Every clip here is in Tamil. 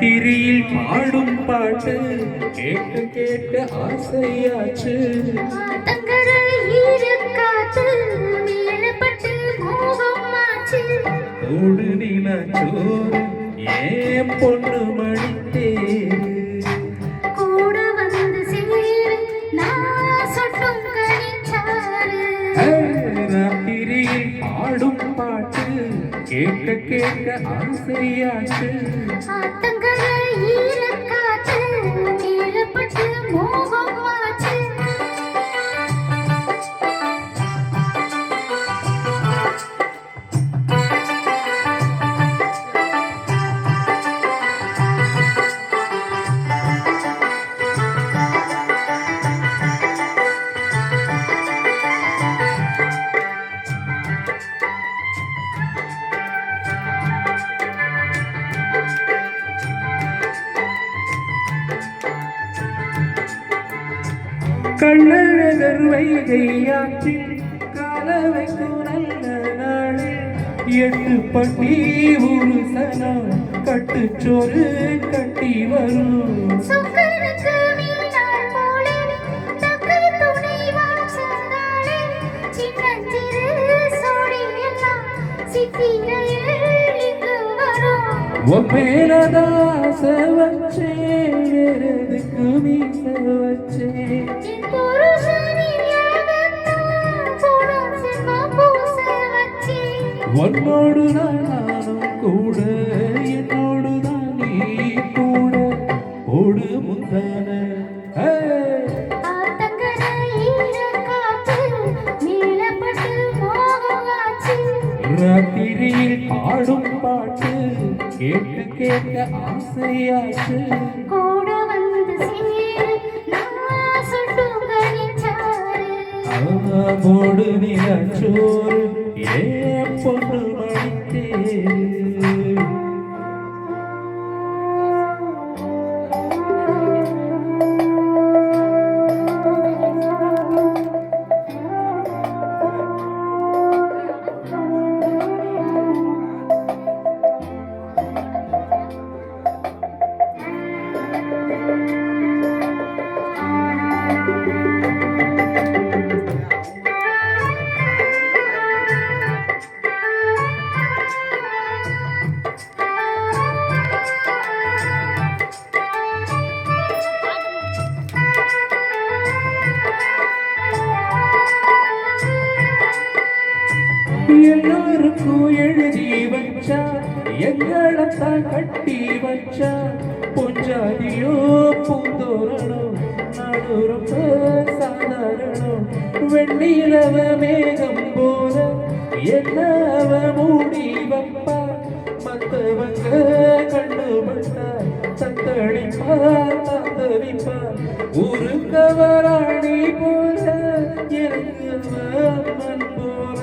ராத்திரியில் பாடும் பாட்டு கேட்க கேட்க ஆசையாச்சு. ஓடு நிலச்சோறு ஏன் பொண்ணு மணித்தே கூட வந்து சேரு நான் சொட்டும் கனிச்சாரு. ராத்திரியில் பாடும் பாட்டு கேட்க கேட்க ஆசையாச்சு. ஆத்தங்கரை ஈரக்காத்து மேலப்பட்டு மோகம் ஆச்சு. கள்ளழகர் வைகையாற்றில் காலவைக்கும் நல்ல நாளே. 8 பட்டி ஒரு சனம் கட்டுச்சோறு கட்டி வரும். சுக்கனுக்கு மீனாள் போலே தக்கை துணை வாசகாலே. சின்னஞ்சிறு சோடியெல்லாம் சித்திரையில் இங்கு வரும். ஒப்பேலதாச வச்சே எதுக்கு மீச வச்சே. உன்னோடு நானும் கூட என்னோடு தான் நீ கூட ஓடு முந்தான. ராத்திரியில் பாடும் பாட்டு கேட்க கேட்க ஆசையாச்சு. கூட வந்து சேரு நான் சொட்டும் கனிச்சாரு. ஓடு நிலச்சோறு ஏன் பொண்ணு மணித்தே. எல்லாருக்கும் எழுதி வச்சா எங்களத்தான் கட்டி வச்சா. பொஞ்சாதியோ பூந்தோரணம் நாடு ரொம்ப சாதாரணம். வெண்ணிலவ மேகம் போல என்னவ மூடி வப்பா. மத்தவங்க கண்ணு மட்டா தத்தளிப்பா தத்தவிப்பா. ஒரு கவராணி போல எனக்கு அவன் போல.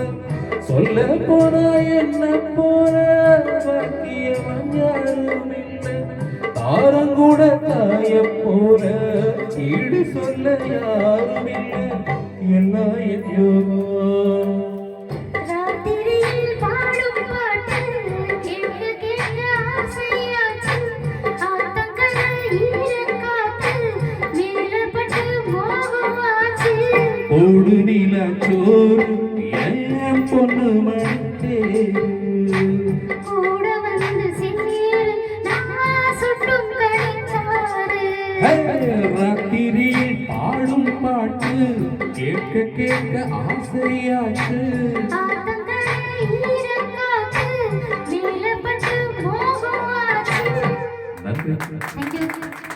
சொல்ல போன என்ன போல பாக்கியவன் யாரும் இல்லை. தாரங்கூட தாய போல ஈடு சொல்ல யாரும் இல்லை. எல்லாம் எங்கோ ராத்திரியில் பாடும் பாட்டு கேட்க கேட்க ஆசையாச்சு. ஆத்தங்கரை ஈரக்காத்து மேலப்பட்டு மோகம் ஆச்சு. ஓடு நிலச்சோறு ஏன் பொண்ணு மணித்தே. கூட வந்து சேரு நான் சொட்டும் கனிச்சாரு. ராத்திரியில் பாடும் பாட்டு கேட்க கேட்க ஆசையாச்சு. ஆத்தங்கரை ஈரக்காத்து மேலப்பட்டு மோகம் ஆச்சு. நன்றி. Thank you.